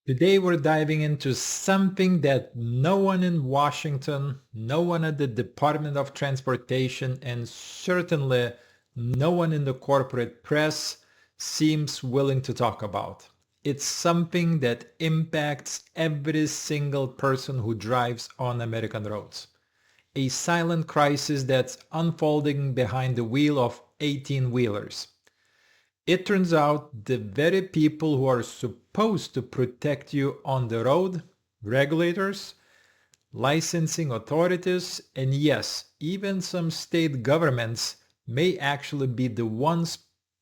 Today we're diving into something that no one in Washington, no one at the Department of Transportation, and certainly no one in the corporate press seems willing to talk about. It's something that impacts every single person who drives on American roads. A silent crisis that's unfolding behind the wheel of 18-wheelers. It turns out the very people who are supposed to protect you on the road, regulators, licensing authorities, and yes, even some state governments may actually be the ones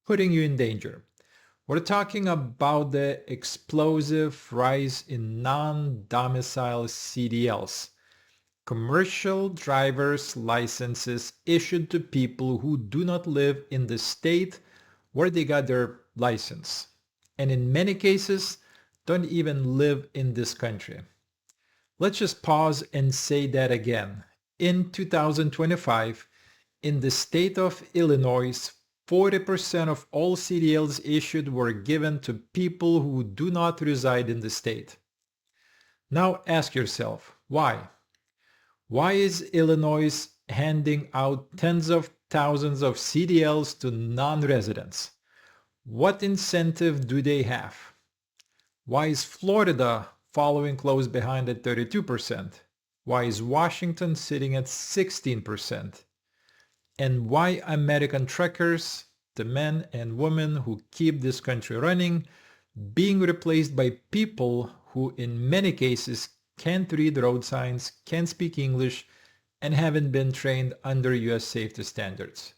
putting you in danger. We're talking about the explosive rise in non-domicile CDLs, commercial driver's licenses issued to people who do not live in the state where they got their license, and in many cases don't even live in this country. Let's just pause and say that again. In 2025, in the state of Illinois, 40% of all CDLs issued were given to people who do not reside in the state. Now ask yourself, why? Why is Illinois handing out tens of thousands of CDLs to non-residents? What incentive do they have? Why is Florida following close behind at 32%? Why is Washington sitting at 16%? And why American truckers, the men and women who keep this country running, being replaced by people who in many cases can't read road signs, can't speak English, and haven't been trained under US safety standards?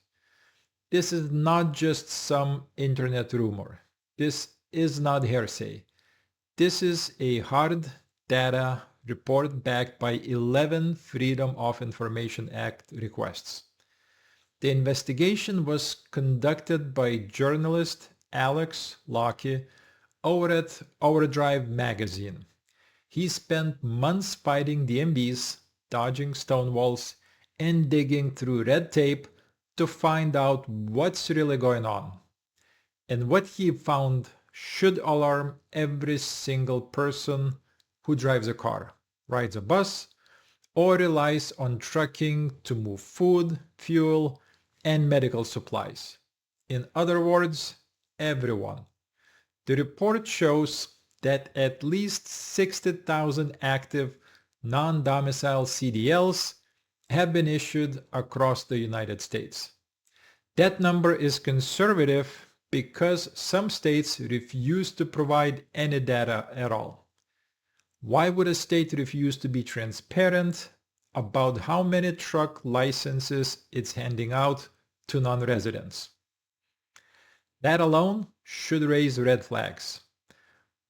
This is not just some internet rumor. This is not hearsay. This is a hard data report backed by 11 Freedom of Information Act requests. The investigation was conducted by journalist Alex Locke over at Overdrive magazine. He spent months fighting DMVs, dodging stonewalls, and digging through red tape to find out what's really going on. And what he found should alarm every single person who drives a car, rides a bus, or relies on trucking to move food, fuel, and medical supplies. In other words, everyone. The report shows that at least 60,000 active non-domicile CDLs have been issued across the United States. That number is conservative because some states refuse to provide any data at all. Why would a state refuse to be transparent about how many truck licenses it's handing out to non-residents? That alone should raise red flags.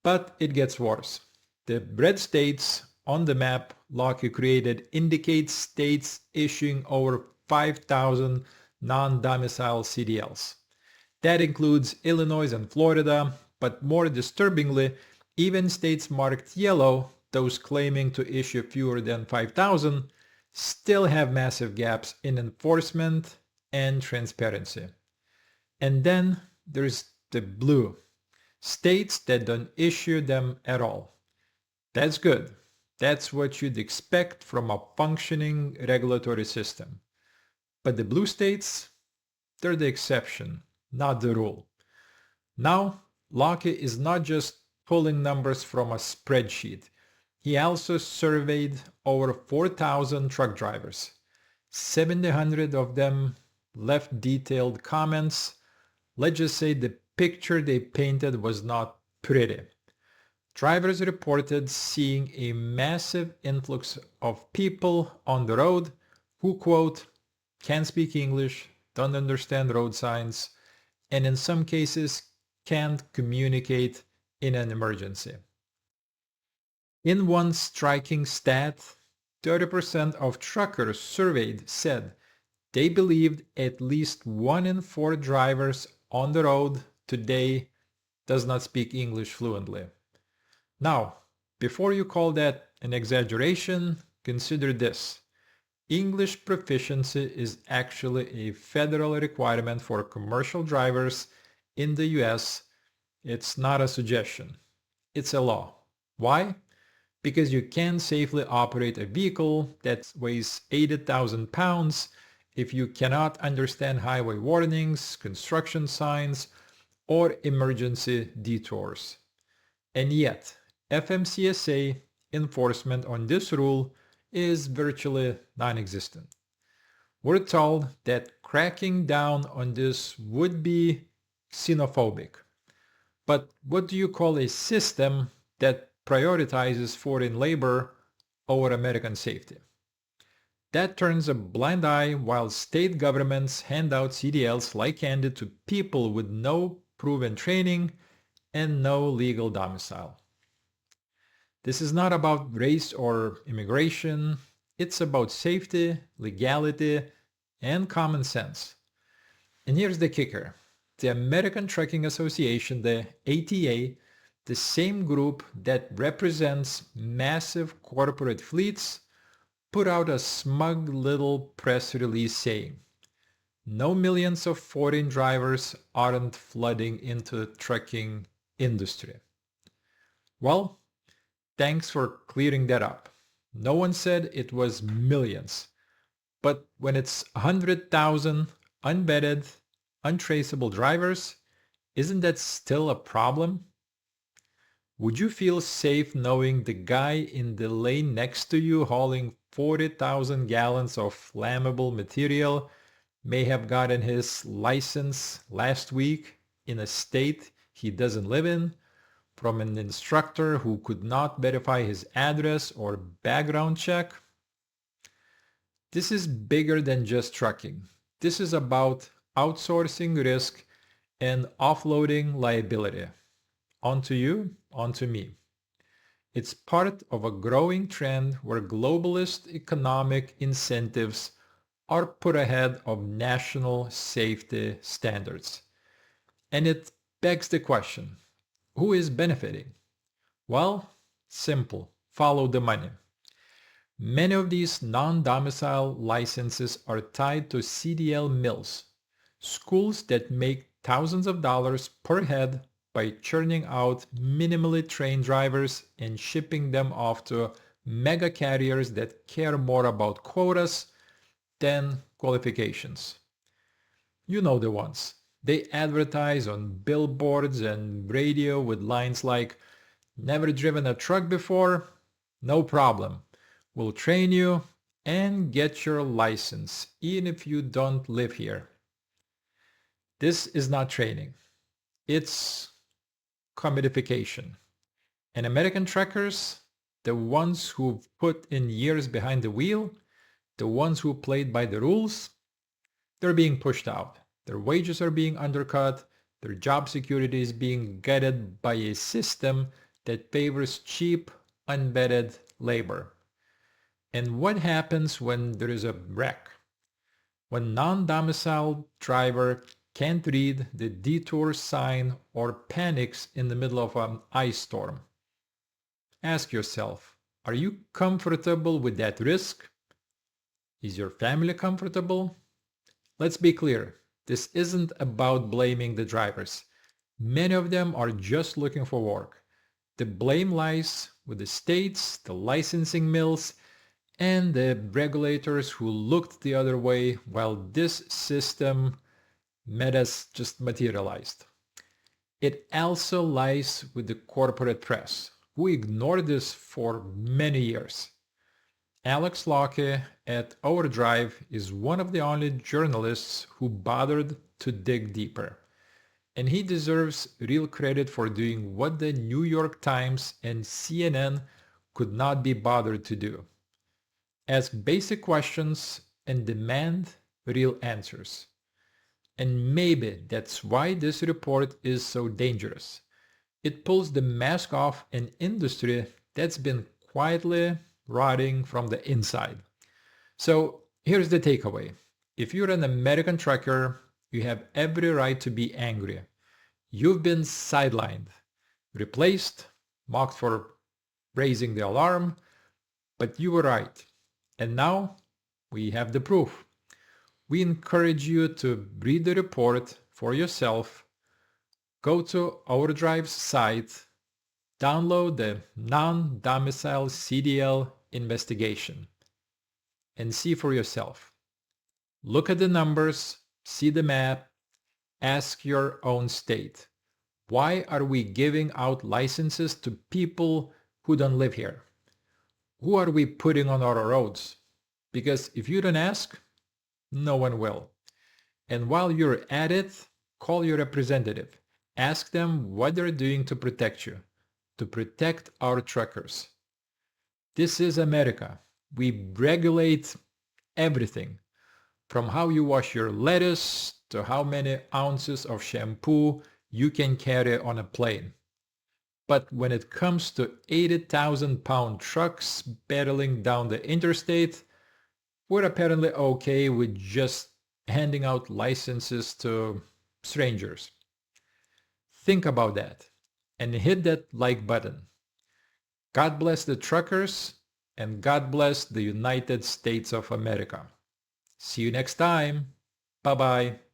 But it gets worse. The red states on the map Locke created indicate states issuing over 5,000 non-domicile CDLs. That includes Illinois and Florida, but more disturbingly, even states marked yellow, those claiming to issue fewer than 5,000, still have massive gaps in enforcement and transparency. And then there's the blue, states that don't issue them at all. That's good. That's what you'd expect from a functioning regulatory system. But the blue states, they're the exception, not the rule. Now, Locke is not just pulling numbers from a spreadsheet. He also surveyed over 4,000 truck drivers. 700 of them left detailed comments. Let's just say the picture they painted was not pretty. Drivers reported seeing a massive influx of people on the road who, quote, can't speak English, don't understand road signs, and in some cases can't communicate in an emergency. In one striking stat, 30% of truckers surveyed said they believed at least 1 in 4 drivers on the road today does not speak English fluently. Now, before you call that an exaggeration, consider this. English proficiency is actually a federal requirement for commercial drivers in the US. It's not a suggestion. It's a law. Why? Because you can't safely operate a vehicle that weighs 80,000 pounds if you cannot understand highway warnings, construction signs, or emergency detours. And yet, FMCSA enforcement on this rule is virtually non-existent. We're told that cracking down on this would be xenophobic. But what do you call a system that prioritizes foreign labor over American safety? That turns a blind eye while state governments hand out CDLs like candy to people with no proven training and no legal domicile. This is not about race or immigration. It's about safety, legality, and common sense. And here's the kicker. The American Trucking Association, the ATA, the same group that represents massive corporate fleets, put out a smug little press release saying, no millions of foreign drivers aren't flooding into the trucking industry. Well, thanks for clearing that up. No one said it was millions. But when it's 100,000 unvetted, untraceable drivers, isn't that still a problem? Would you feel safe knowing the guy in the lane next to you hauling 40,000 gallons of flammable material may have gotten his license last week in a state he doesn't live in from an instructor who could not verify his address or background check? This is bigger than just trucking. This is about outsourcing risk and offloading liability. Onto you, onto me. It's part of a growing trend where globalist economic incentives are put ahead of national safety standards. And it begs the question, who is benefiting? Well, simple, follow the money. Many of these non-domicile licenses are tied to CDL mills, schools that make thousands of dollars per head by churning out minimally trained drivers and shipping them off to mega carriers that care more about quotas than qualifications. You know the ones. They advertise on billboards and radio with lines like, "Never driven a truck before? No problem. We'll train you and get your license, even if you don't live here." This is not training. It's commodification. And American truckers, the ones who've put in years behind the wheel, the ones who played by the rules, they're being pushed out. Their wages are being undercut. Their job security is being gutted by a system that favors cheap, unvetted labor. And what happens when there is a wreck? When non-domiciled driver can't read the detour sign or panics in the middle of an ice storm? Ask yourself, are you comfortable with that risk? Is your family comfortable? Let's be clear, this isn't about blaming the drivers. Many of them are just looking for work. The blame lies with the states, the licensing mills, and the regulators who looked the other way while this system just materialized. It also lies with the corporate press, who ignored this for many years. Alex Locke at Overdrive is one of the only journalists who bothered to dig deeper. And he deserves real credit for doing what the New York Times and CNN could not be bothered to do. Ask basic questions and demand real answers. And maybe that's why this report is so dangerous. It pulls the mask off an industry that's been quietly rotting from the inside. So here's the takeaway. If you're an American trucker, you have every right to be angry. You've been sidelined, replaced, mocked for raising the alarm, but you were right. And now we have the proof. We encourage you to read the report for yourself. Go to Overdrive's site, download the non-domicile CDL investigation and see for yourself. Look at the numbers, see the map, ask your own state. Why are we giving out licenses to people who don't live here? Who are we putting on our roads? Because if you don't ask, no one will. And while you're at it, call your representative. Ask them what they're doing to protect you, to protect our truckers. This is America. We regulate everything, from how you wash your lettuce to how many ounces of shampoo you can carry on a plane. But when it comes to 80,000-pound trucks battling down the interstate, we're apparently okay with just handing out licenses to strangers. Think about that and hit that like button. God bless the truckers and God bless the United States of America. See you next time. Bye-bye.